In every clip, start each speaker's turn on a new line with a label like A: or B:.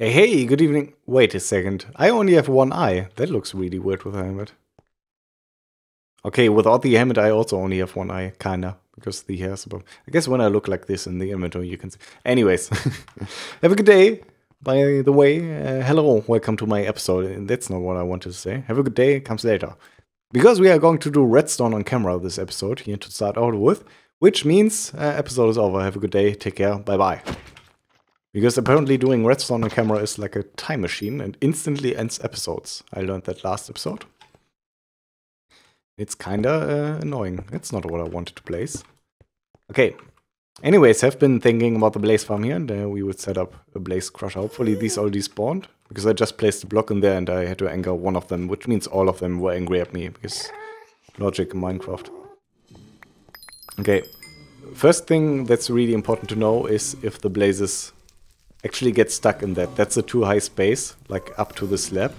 A: Hey, hey, good evening. Wait a second. I only have one eye. That looks really weird with a helmet. Okay, without the helmet, I also only have one eye, kinda, because the hair's above. I guess when I look like this in the inventory, you can see. Anyways, have a good day. By the way, hello, welcome to my episode. And that's not what I wanted to say. Have a good day comes later. Because we are going to do redstone on camera this episode here to start out with, which means episode is over. Have a good day. Take care. Bye-bye. Because apparently doing redstone on camera is like a time machine and instantly ends episodes. I learned that last episode. It's kinda annoying. It's not what I wanted to place. Okay. Anyways, have been thinking about the blaze farm here, and we would set up a blaze crusher. Hopefully these all despawned, because I just placed a block in there and I had to anger one of them, which means all of them were angry at me, because logic in Minecraft. Okay. First thing that's really important to know is if the blazes actually get stuck in that. That's a too high space, like up to the slab.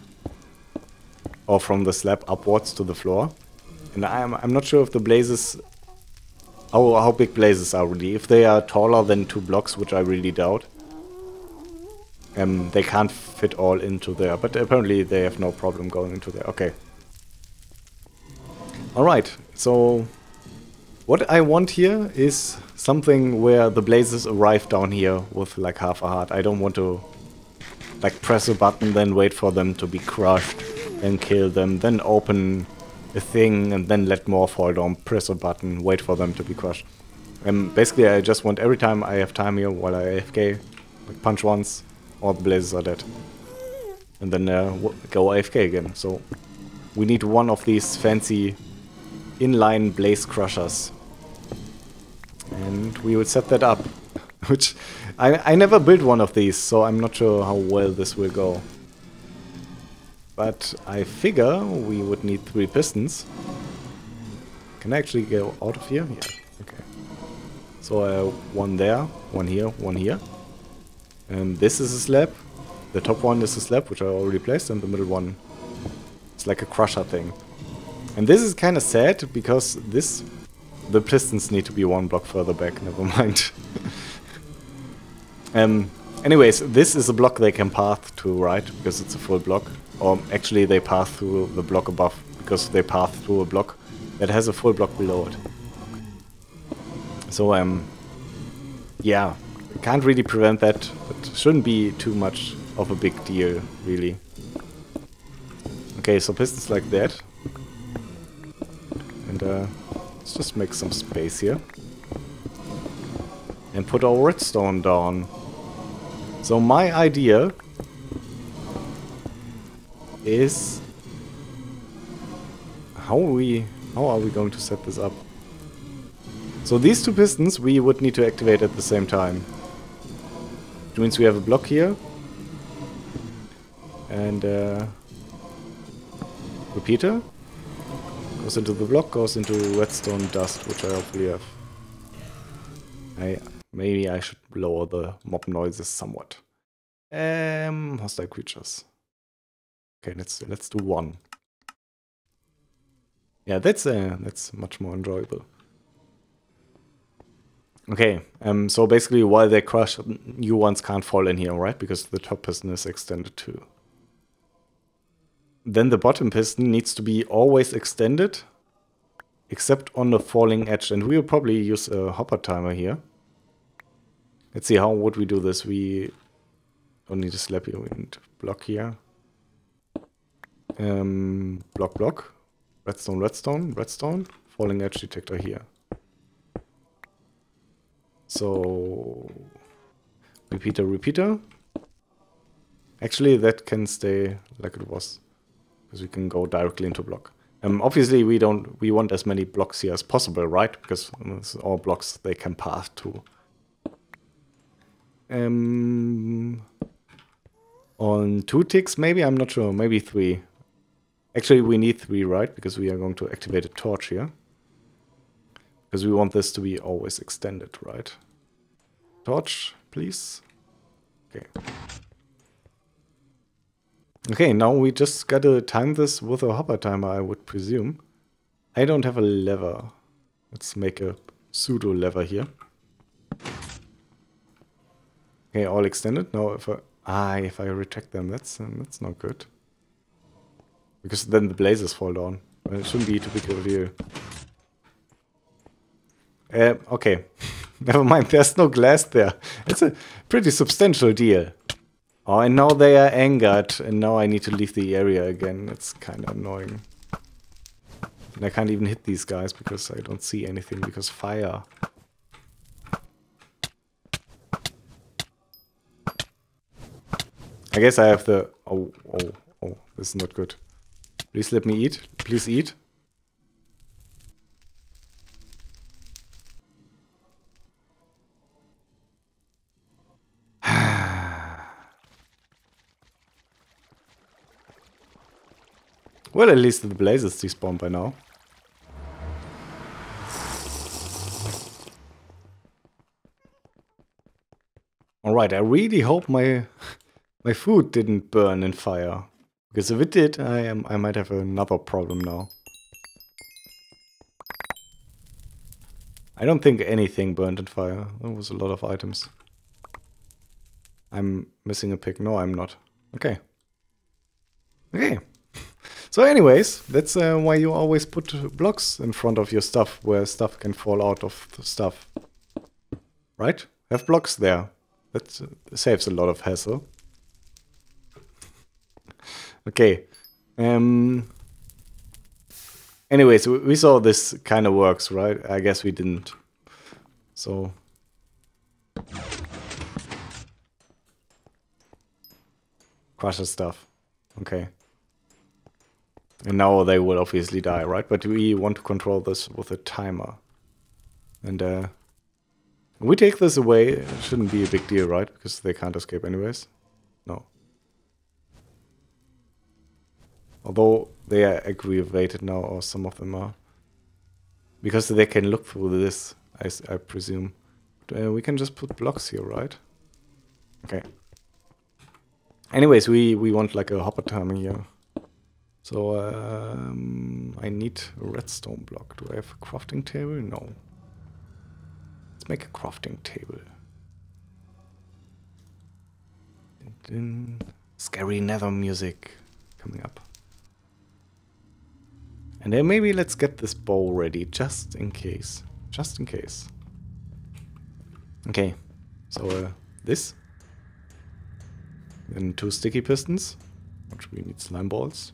A: Or from the slab upwards to the floor. And I'm not sure if the blazes... How big blazes are really. If they are taller than 2 blocks, which I really doubt. They can't fit all into there. But apparently they have no problem going into there. Okay. Alright, so... What I want here is something where the blazes arrive down here with like half a heart. I don't want to like press a button, then wait for them to be crushed, then kill them, then open a thing and then let more fall down, press a button, wait for them to be crushed. Basically I just want every time I have time here while I AFK, like punch once, all the blazes are dead. And then go AFK again. So we need one of these fancy inline blaze crushers. And we will set that up, which I never built one of these, so I'm not sure how well this will go. But I figure we would need 3 pistons. Can I actually go out of here? Yeah, okay. So one there, one here, one here. And this is a slab. The top one is a slab, which I already placed, and the middle one is like a crusher thing. And this is kind of sad, because the pistons need to be 1 block further back, never mind. Anyways, this is a block they can path to, right? Because it's a full block. Or actually they path through the block above, because they path through a block that has a full block below it. So, yeah, can't really prevent that, but shouldn't be too much of a big deal, really. Okay, so pistons like that. And, let's just make some space here. And put our redstone down. So my idea is... How are we going to set this up? So these 2 pistons we would need to activate at the same time. Which means we have a block here. And repeater. Goes into the block, goes into redstone dust, which I hopefully have. Maybe I should lower the mob noises somewhat. Hostile creatures. Okay, let's do 1. Yeah, that's much more enjoyable. Okay, so basically while they crush, new ones can't fall in here, right? Because the top piston is extended too. Then the bottom piston needs to be always extended, except on the falling edge. And we'll probably use a hopper timer here. Let's see, how would we do this? We don't need a slab here, we need a block here. Block, block. Redstone, redstone, redstone. Falling edge detector here. So... Repeater, repeater. Actually, that can stay like it was. Because we can go directly into block. Obviously, we want as many blocks here as possible, right? Because it's all blocks they can path to. On 2 ticks, maybe? I'm not sure. Maybe 3. Actually, we need 3, right? Because we are going to activate a torch here. Because we want this to be always extended, right? Torch, please. Okay. Okay, now we just gotta time this with a hopper timer, I would presume. I don't have a lever. Let's make a pseudo lever here. Okay, all extended. Now if I Ah, if I retract them, that's not good. Because then the blazes fall down. It shouldn't be too big of a deal. Okay. Never mind, there's no glass there. It's a pretty substantial deal. Oh, and now they are angered, and now I need to leave the area again. It's kind of annoying. And I can't even hit these guys because I don't see anything, because fire. I guess I have the... Oh, this is not good. Please let me eat. Please eat. Well, at least the blazes despawn by now. Alright, I really hope my food didn't burn in fire. Because if it did, I might have another problem now. I don't think anything burned in fire. There was a lot of items. I'm missing a pig. No, I'm not. Okay. Okay. So anyways, that's why you always put blocks in front of your stuff, where stuff can fall out of the stuff. Right? Have blocks there. That saves a lot of hassle. Okay. Anyways, we saw this kind of works, right? I guess we didn't. So... Crush the stuff. Okay. And now they will obviously die, right? But we want to control this with a timer. And we take this away, it shouldn't be a big deal, right? Because they can't escape anyways. No. Although they are aggravated now, or some of them are. Because they can look through this, I presume. We can just put blocks here, right? Okay. Anyways, we want like a hopper timer here. So, I need a redstone block. Do I have a crafting table? No. Let's make a crafting table. And then scary nether music coming up. And then maybe let's get this bow ready, just in case. Just in case. Okay. So, this. Then 2 sticky pistons. Which we need slime balls.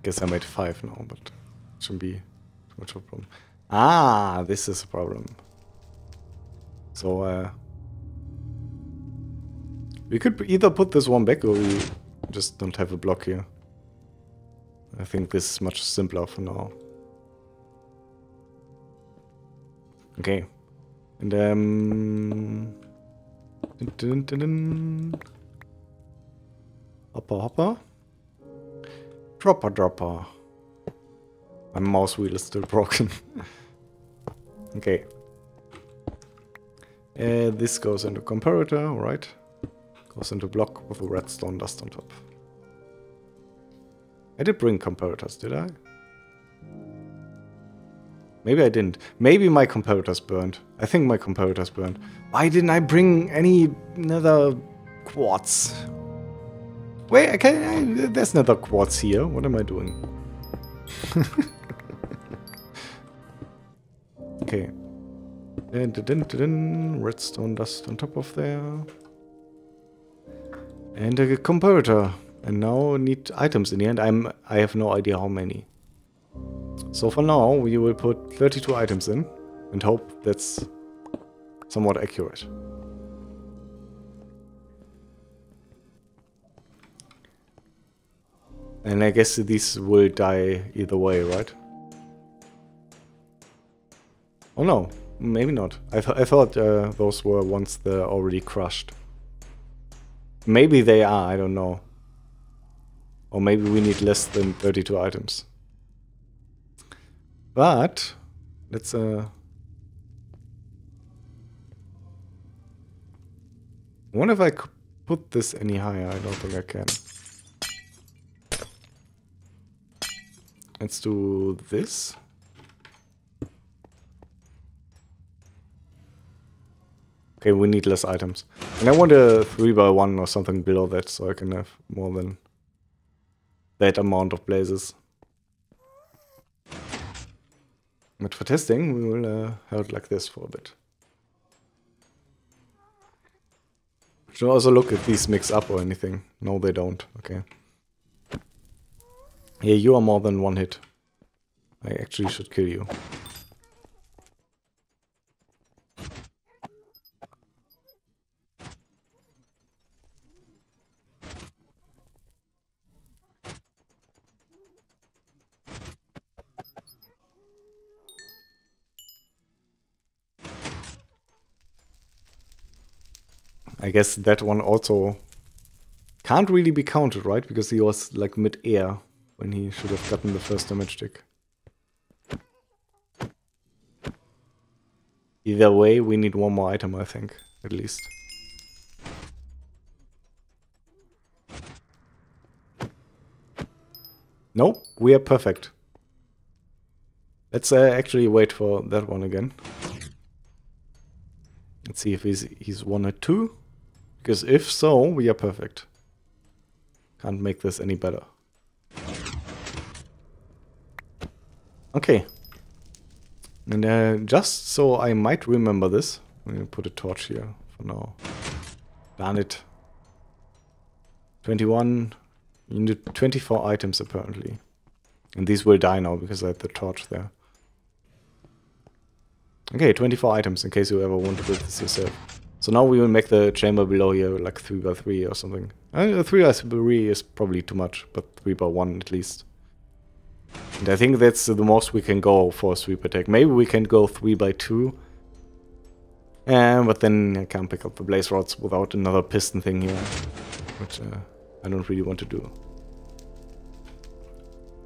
A: Guess I made 5 now, but it shouldn't be too much of a problem. Ah, this is a problem. So, we could either put this one back or we just don't have a block here. I think this is much simpler for now. Okay. And hopper. Dropper. My mouse wheel is still broken. Okay. This goes into comparator, right? Goes into block with a redstone dust on top. I did bring comparators, did I? Maybe I didn't. Maybe my comparators burned. I think my comparators burned. Why didn't I bring any nether quartz? Wait, there's nether quartz here. What am I doing? Okay. Redstone dust on top of there. And a comparator. And now need items in the end. I have no idea how many. So for now, we will put 32 items in and hope that's somewhat accurate. And I guess these will die either way, right? Oh no, maybe not. I thought those were ones that are already crushed. Maybe they are, I don't know. Or maybe we need less than 32 items. But let's I wonder if I could put this any higher. I don't think I can. Let's do this. Okay, we need less items. And I want a 3x1 or something below that, so I can have more than that amount of blazes. But for testing, we will have it like this for a bit. Should also look if these mix up or anything. No, they don't. Okay. Yeah, you are more than one hit. I actually should kill you. I guess that one also can't really be counted, right? Because he was like mid-air when he should have gotten the first damage tick. Either way, we need one more item, I think, at least. Nope, we are perfect. Let's actually wait for that one again. Let's see if he's 1 or 2. Because if so, we are perfect. Can't make this any better. Okay. And just so I might remember this, I'm gonna put a torch here for now. Darn it. 21. You need 24 items apparently. And these will die now because I had the torch there. Okay, 24 items in case you ever want to build this yourself. So now we will make the chamber below here like 3x3 or something. 3x3 is probably too much, but 3x1 at least. And I think that's the most we can go for a sweep attack. Maybe we can go 3x2. But then I can't pick up the blaze rods without another piston thing here. Which I don't really want to do.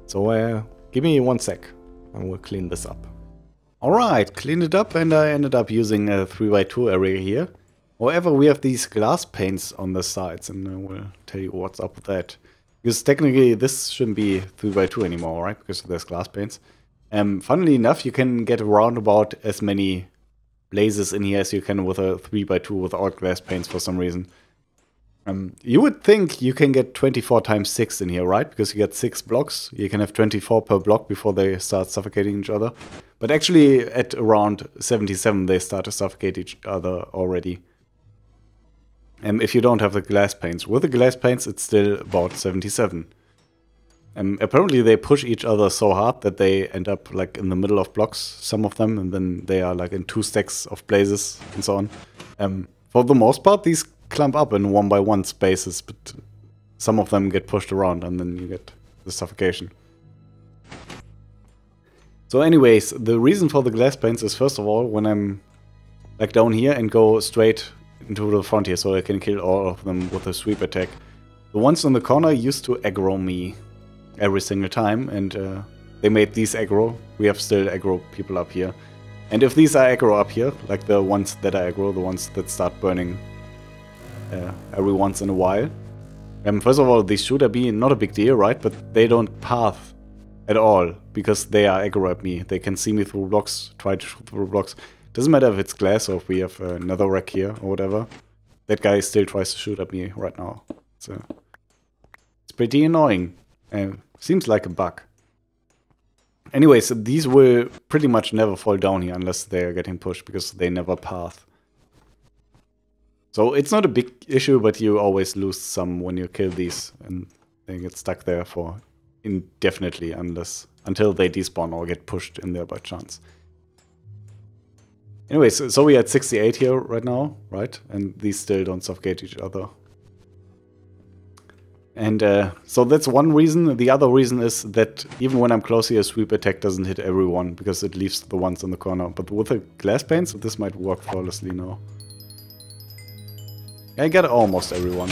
A: So give me 1 sec and we'll clean this up. Alright, cleaned it up and I ended up using a 3x2 area here. However, we have these glass panes on the sides and I will tell you what's up with that. Because technically this shouldn't be 3x2 anymore, right? Because there's glass panes. Funnily enough, you can get around about as many blazes in here as you can with a 3x2 without glass panes for some reason. You would think you can get 24 times 6 in here, right? Because you get 6 blocks. You can have 24 per block before they start suffocating each other. But actually at around 77 they start to suffocate each other already. If you don't have the glass panes. With the glass panes it's still about 77. Apparently they push each other so hard that they end up like in the middle of blocks, some of them, and then they are like in 2 stacks of blazes and so on. For the most part these clump up in 1x1 spaces, but some of them get pushed around and then you get the suffocation. So anyways, the reason for the glass panes is first of all when I'm like down here and go straight into the front here so I can kill all of them with a sweep attack. The ones in the corner used to aggro me every single time and they made these aggro. We have still aggro people up here. And if these are aggro up here, like the ones that are aggro, the ones that start burning every once in a while. First of all, these should be not a big deal, right? But they don't path at all because they are aggro at me. They can see me through blocks, try to shoot through blocks. Doesn't matter if it's glass or if we have another rack here or whatever. That guy still tries to shoot at me right now. So it's pretty annoying. Seems like a bug. Anyways, these will pretty much never fall down here unless they are getting pushed because they never path. So it's not a big issue, but you always lose some when you kill these and they get stuck there for indefinitely until they despawn or get pushed in there by chance. Anyways, so we had 68 here right now, right? And these still don't suffocate each other. And so that's one reason. The other reason is that even when I'm close here, a sweep attack doesn't hit everyone because it leaves the ones in the corner. But with the glass panes, this might work flawlessly now. I got almost everyone.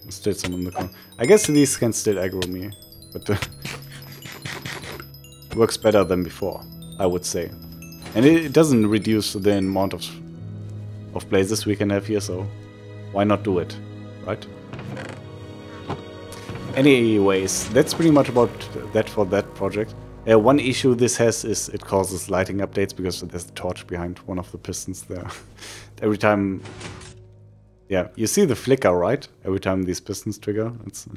A: Still some in the corner. I guess these can still aggro me, but works better than before, I would say. And it doesn't reduce the amount of blazes we can have here, so why not do it, right? Anyways, that's pretty much about that for that project. One issue this has is it causes lighting updates because there's a torch behind one of the pistons there. Every time Yeah, you see the flicker, right? Every time these pistons trigger. It's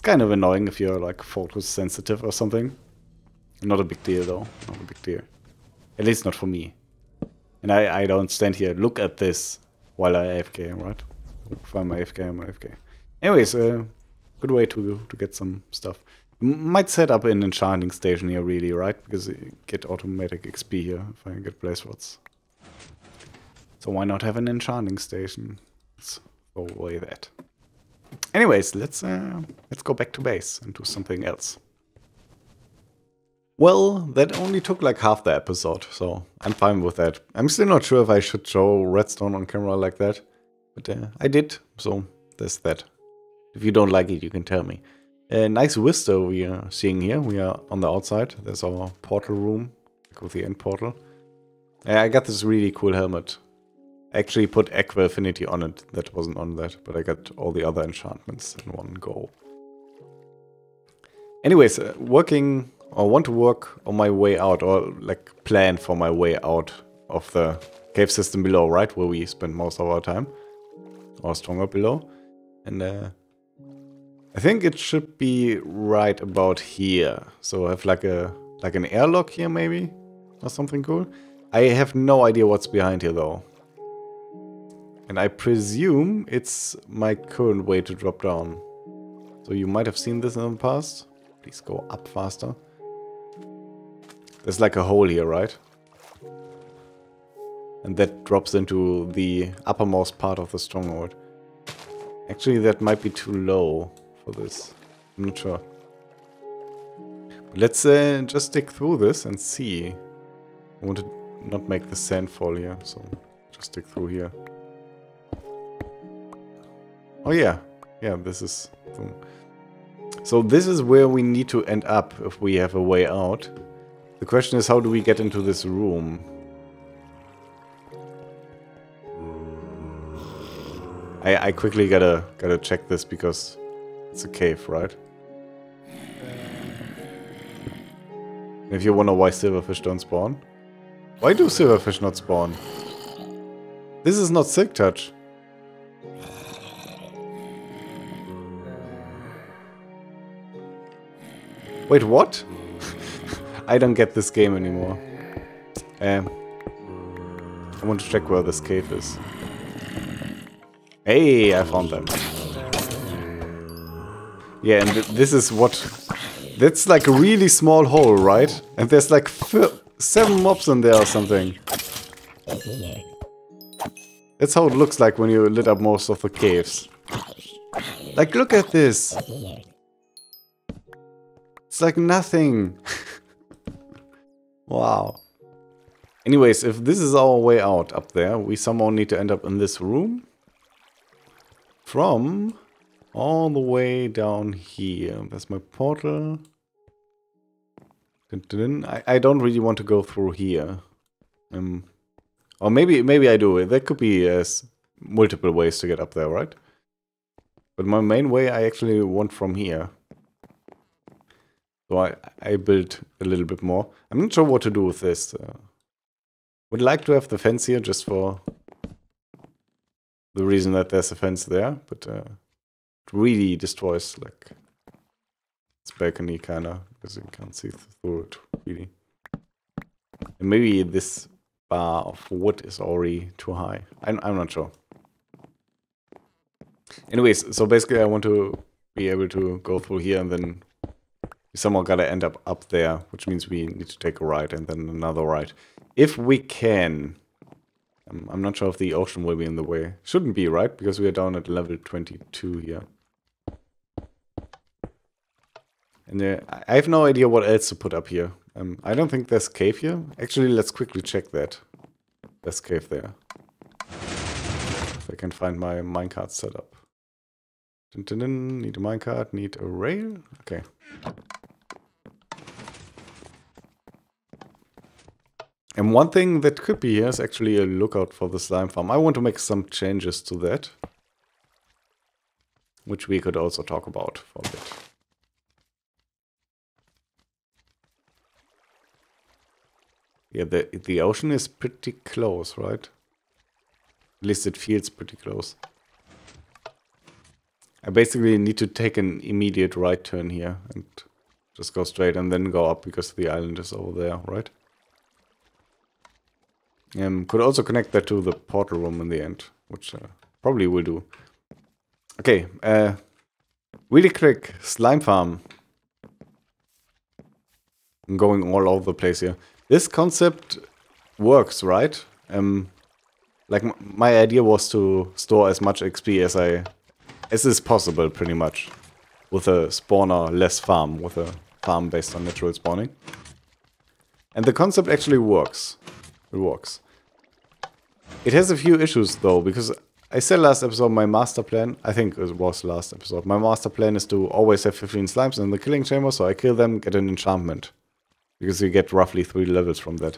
A: kind of annoying if you're like photo sensitive or something. Not a big deal though. Not a big deal. At least not for me. And I don't stand here, look at this while I AFK, right? If I'm AFK, I'm AFK. Anyways, good way to get some stuff. Might set up an enchanting station here, really, right? Because you get automatic XP here if I get blaze rods. So why not have an enchanting station? Let's throw away that. Anyways, let's go back to base and do something else. Well, that only took like half the episode, so I'm fine with that. I'm still not sure if I should show redstone on camera like that, but I did, so there's that. If you don't like it, you can tell me. A nice vista we are seeing here. We are on the outside. There's our portal room with the end portal. I got this really cool helmet. I actually put Aqua Affinity on it. That wasn't on that, but I got all the other enchantments in one go. Anyways, working... I want to work on my way out, or like plan for my way out of the cave system below, right? Where we spend most of our time. Or stronger below. And I think it should be right about here. So I have like an airlock here maybe? Or something cool. I have no idea what's behind here though. And I presume it's my current way to drop down. So you might have seen this in the past. Please go up faster. There's like a hole here, right? And that drops into the uppermost part of the stronghold. Actually, that might be too low for this. I'm not sure. But let's just dig through this and see. I want to not make the sand fall here, so just dig through here. Oh yeah. Yeah, this is... So this is where we need to end up if we have a way out. The question is, how do we get into this room? I quickly gotta check this because it's a cave, right? If you wonder why silverfish don't spawn, why do silverfish not spawn? This is not Silk Touch. Wait, what? I don't get this game anymore. I want to check where this cave is. Hey, I found them. Yeah, and this is what... That's like a really small hole, right? And there's like 7 mobs in there or something. That's how it looks like when you lit up most of the caves. Like, look at this. It's like nothing. Wow. Anyways, if this is our way out up there, we somehow need to end up in this room. From all the way down here. That's my portal. Dun, dun, dun. I don't really want to go through here. Or maybe I do. There could be multiple ways to get up there, right? But my main way I actually want from here. So I built a little bit more. I'm not sure what to do with this. Would like to have the fence here just for the reason that there's a fence there, but it really destroys like its balcony kinda, because you can't see through it really. And maybe this bar of wood is already too high. I'm not sure. Anyways, so basically I want to be able to go through here and then we somehow gotta end up there, which means we need to take a right and then another right. If we can. I'm not sure if the ocean will be in the way. Shouldn't be, right? Because we are down at level 22 here. And I have no idea what else to put up here. I don't think there's cave here. Actually, let's quickly check that. There's cave there. If I can find my minecart setup. Dun, dun, dun. Need a minecart, need a rail. Okay. And one thing that could be here is actually a lookout for the slime farm. I want to make some changes to that. Which we could also talk about for a bit. Yeah, the ocean is pretty close, right? At least it feels pretty close. I basically need to take an immediate right turn here and just go straight and then go up because the island is over there, right? Could also connect that to the portal room in the end, which probably will do. Okay, really quick, slime farm. I'm going all over the place here. This concept works, right? Like my idea was to store as much XP as is possible, pretty much, with a spawner-less farm, with a farm based on natural spawning. And the concept actually works. It works. It has a few issues though, because I said last episode my master plan, I think it was last episode, my master plan is to always have 15 slimes in the killing chamber, so I kill them, get an enchantment. Because you get roughly 3 levels from that.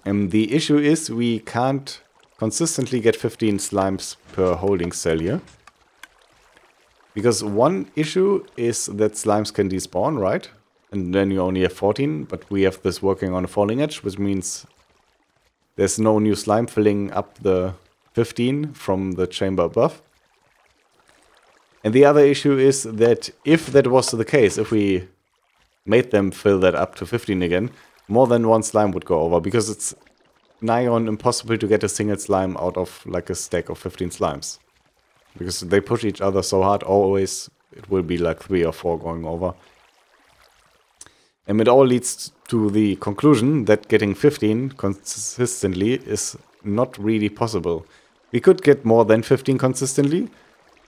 A: And the issue is we can't consistently get 15 slimes per holding cell here. Because one issue is that slimes can despawn, right? And then you only have 14, but we have this working on a falling edge, which means there's no new slime filling up the 15 from the chamber above. And the other issue is that if that was the case, if we made them fill that up to 15 again, more than one slime would go over, because it's nigh on impossible to get a single slime out of like a stack of 15 slimes. Because they push each other so hard, always it will be like 3 or 4 going over. And it all leads to the conclusion that getting 15 consistently is not really possible. We could get more than 15 consistently.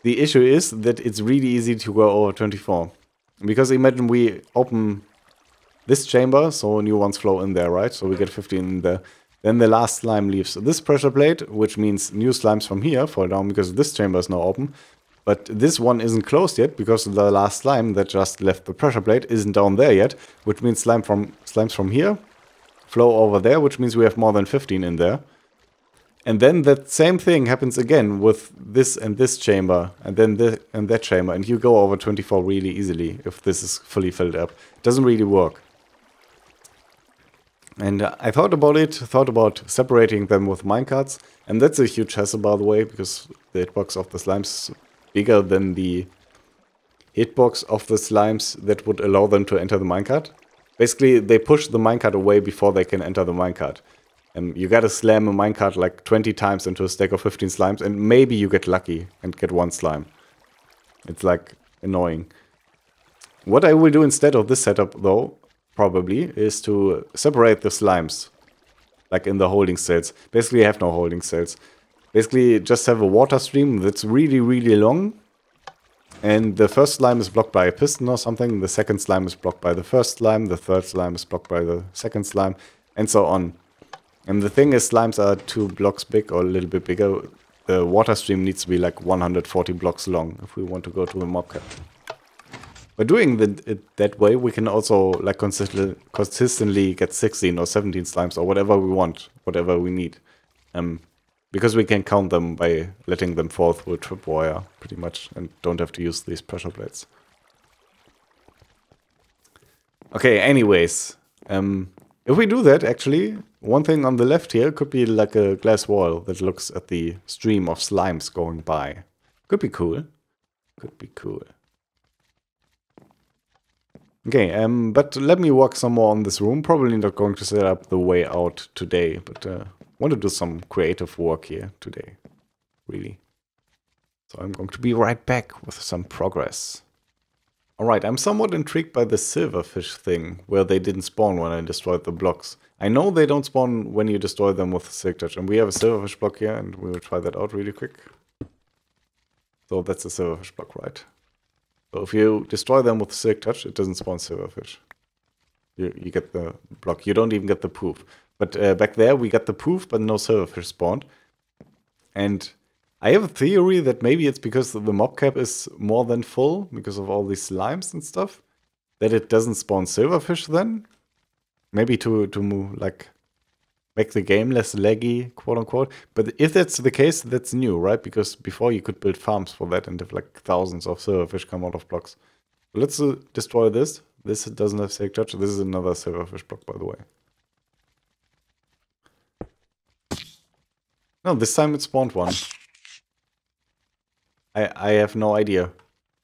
A: The issue is that it's really easy to go over 24. Because imagine we open this chamber, so new ones flow in there, right? So we get 15 in there. Then the last slime leaves this pressure plate, which means new slimes from here fall down because this chamber is now open. But this one isn't closed yet because the last slime that just left the pressure plate isn't down there yet, which means slimes from here flow over there, which means we have more than 15 in there. And then that same thing happens again with this and this chamber, and then this and that chamber, and you go over 24 really easily if this is fully filled up. It doesn't really work. And I thought about separating them with minecarts, and that's a huge hassle, by the way, because the hitbox of the slimes is bigger than the hitbox of the slimes that would allow them to enter the minecart. Basically, they push the minecart away before they can enter the minecart. You gotta slam a minecart like 20 times into a stack of 15 slimes, and maybe you get lucky and get one slime. It's like annoying. What I will do instead of this setup, though, probably, is to separate the slimes, like in the holding cells. Basically, I have no holding cells. Basically, just have a water stream that's really, really long. And the first slime is blocked by a piston or something. The second slime is blocked by the first slime. The third slime is blocked by the second slime. And so on. And the thing is, slimes are 2 blocks big or a little bit bigger. The water stream needs to be like 140 blocks long if we want to go to the mob cap. By doing it that way, we can also like consistently get 16 or 17 slimes or whatever we want, whatever we need. Because we can count them by letting them fall through a tripwire, pretty much, and don't have to use these pressure plates. Okay, anyways, if we do that, actually, one thing on the left here could be like a glass wall that looks at the stream of slimes going by. Could be cool. Could be cool. Okay, but let me walk some more on this room. Probably not going to set up the way out today, but want to do some creative work here today, really. So I'm going to be right back with some progress. Alright, I'm somewhat intrigued by the silverfish thing, where they didn't spawn when I destroyed the blocks. I know they don't spawn when you destroy them with silk touch, and we have a silverfish block here, and we will try that out really quick. So that's a silverfish block, right? So if you destroy them with silk touch, it doesn't spawn silverfish. You get the block. You don't even get the poof. But back there we got the poof, but no silverfish spawned. And I have a theory that maybe it's because the mob cap is more than full, because of all these slimes and stuff, that it doesn't spawn silverfish then. Maybe to move, like, make the game less laggy, quote unquote. But if that's the case, that's new, right? Because before you could build farms for that and have like thousands of silverfish come out of blocks. Let's destroy this. This doesn't have silk touch. This is another silverfish block, by the way. No, this time it spawned one. I have no idea.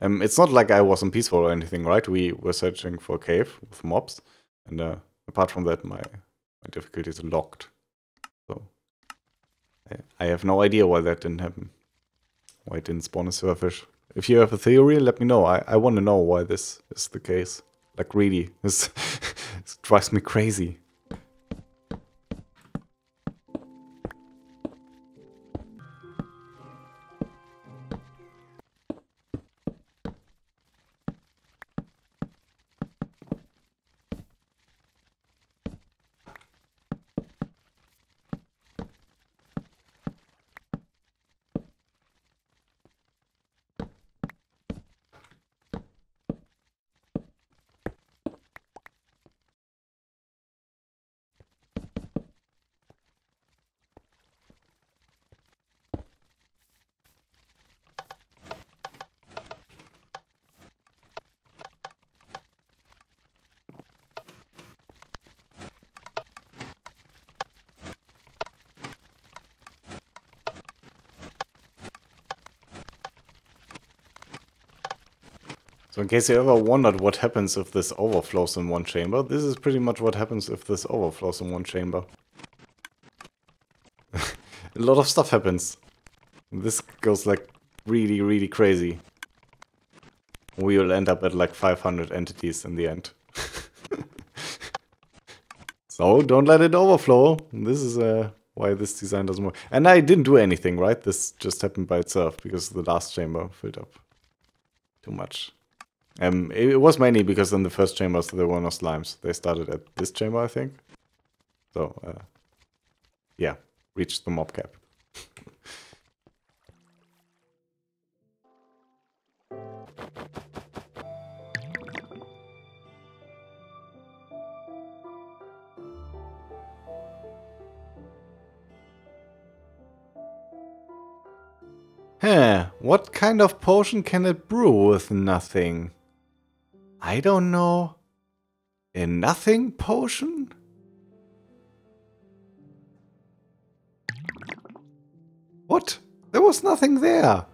A: It's not like I wasn't peaceful or anything, right? We were searching for a cave with mobs, and apart from that, my difficulty is locked. So I have no idea why that didn't happen. Why it didn't spawn a silverfish. If you have a theory, let me know. I want to know why this is the case. Like really, this drives me crazy. So in case you ever wondered what happens if this overflows in one chamber, this is pretty much what happens if this overflows in one chamber. A lot of stuff happens. This goes like really, really crazy. We will end up at like 500 entities in the end. So don't let it overflow. This is why this design doesn't work. And I didn't do anything, right? This just happened by itself because the last chamber filled up too much. It was mainly because in the first chambers there were no slimes. They started at this chamber, I think. So, yeah, reached the mob cap. Huh, what kind of potion can it brew with nothing? I don't know. A nothing potion? What? There was nothing there.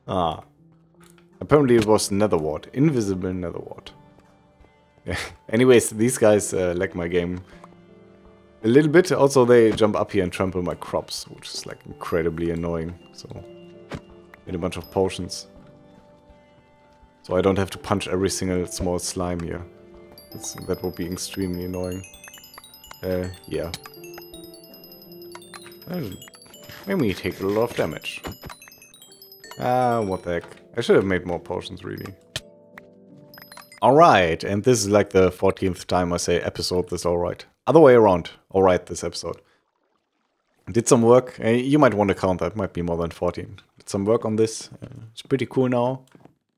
A: Ah. Apparently it was nether wart. Invisible nether wart. Yeah. Anyways, these guys like my game a little bit. Also, they jump up here and trample my crops, which is like incredibly annoying. So, made a bunch of potions. So I don't have to punch every single small slime here. That would be extremely annoying. Yeah. Maybe take a lot of damage. Ah, what the heck. I should have made more potions, really. Alright, and this is like the 14th time I say episode this alright. Other way around. Alright, this episode. Did some work. You might want to count that. Might be more than 14. Did some work on this. It's pretty cool now.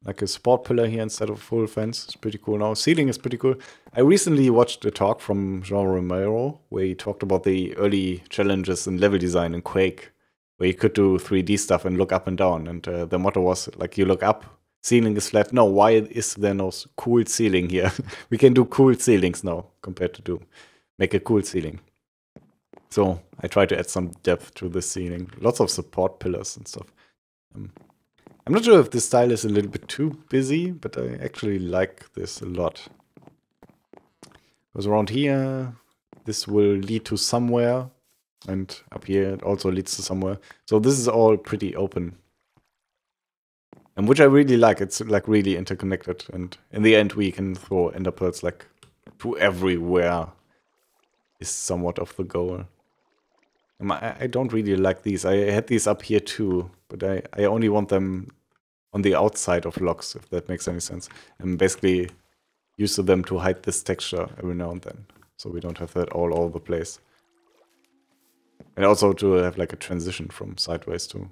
A: Like a support pillar here instead of a full fence. It's pretty cool now. Ceiling is pretty cool. I recently watched a talk from Jean Romero where he talked about the early challenges in level design in Quake, where you could do 3D stuff and look up and down. And the motto was, like, you look up, ceiling is flat. No, why is there no cool ceiling here? We can do cool ceilings now compared to make a cool ceiling. So I try to add some depth to the ceiling. Lots of support pillars and stuff. I'm not sure if this style is a little bit too busy, but I actually like this a lot. Because around here, this will lead to somewhere, and up here it also leads to somewhere. So this is all pretty open. And which I really like. It's like really interconnected, and in the end we can throw ender pearls like to everywhere. Is somewhat of the goal. I don't really like these. I had these up here too, but I only want them on the outside of blocks, if that makes any sense. And basically use them to hide this texture every now and then, so we don't have that all over the place. And also to have like a transition from sideways to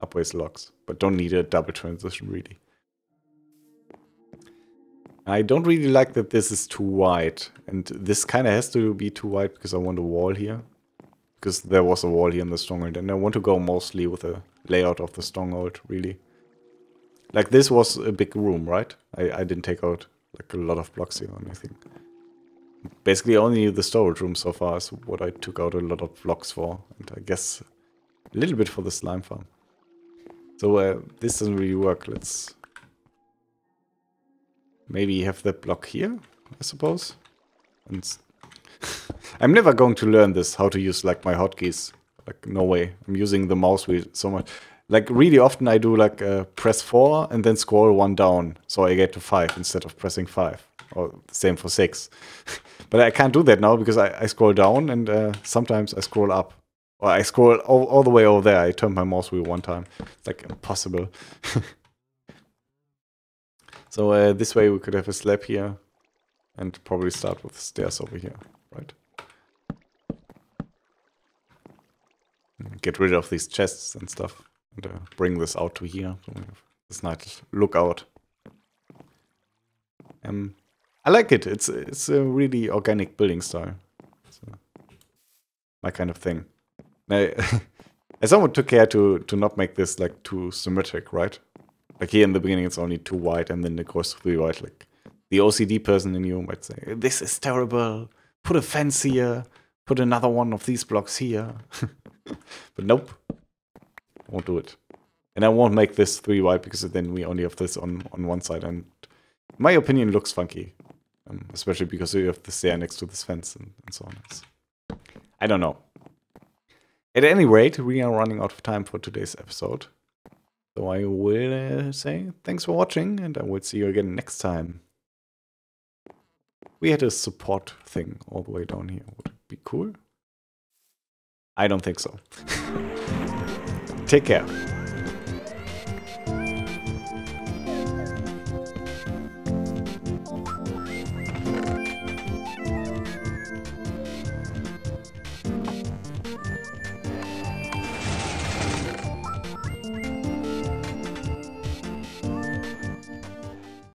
A: upways blocks, but don't need a double transition really. I don't really like that this is too wide, and this kind of has to be too wide because I want a wall here. Because there was a wall here in the stronghold, and I want to go mostly with the layout of the stronghold, really. Like this was a big room, right? I didn't take out like a lot of blocks here or anything. Basically only the storage room so far is what I took out a lot of blocks for, and I guess a little bit for the slime farm. So this doesn't really work. Let's maybe have that block here, I suppose. And I'm never going to learn this, how to use like my hotkeys. Like, no way. I'm using the mouse wheel so much. Like, really often I do like press 4 and then scroll 1 down. So I get to 5 instead of pressing 5. Or same for 6. But I can't do that now because I scroll down and sometimes I scroll up. Or I scroll all the way over there. I turned my mouse wheel 1 time. It's like impossible. So this way we could have a slab here. And probably start with stairs over here, right? Get rid of these chests and stuff. And bring this out to here. So we have this nice lookout. I like it. It's a really organic building style. It's my kind of thing. Now, someone took care to not make this like too symmetric, right? Like here in the beginning it's only 2 white and then it goes 3 white. Like the OCD person in you might say, this is terrible. Put a fence here. Put another one of these blocks here. But nope. I won't do it. And I won't make this 3 white because then we only have this on one side. And in my opinion, looks funky. Especially because you have the stair next to this fence and so on. I don't know. At any rate, we are running out of time for today's episode. So I will say thanks for watching and I will see you again next time. We had a support thing all the way down here. Would it be cool? I don't think so. Take care.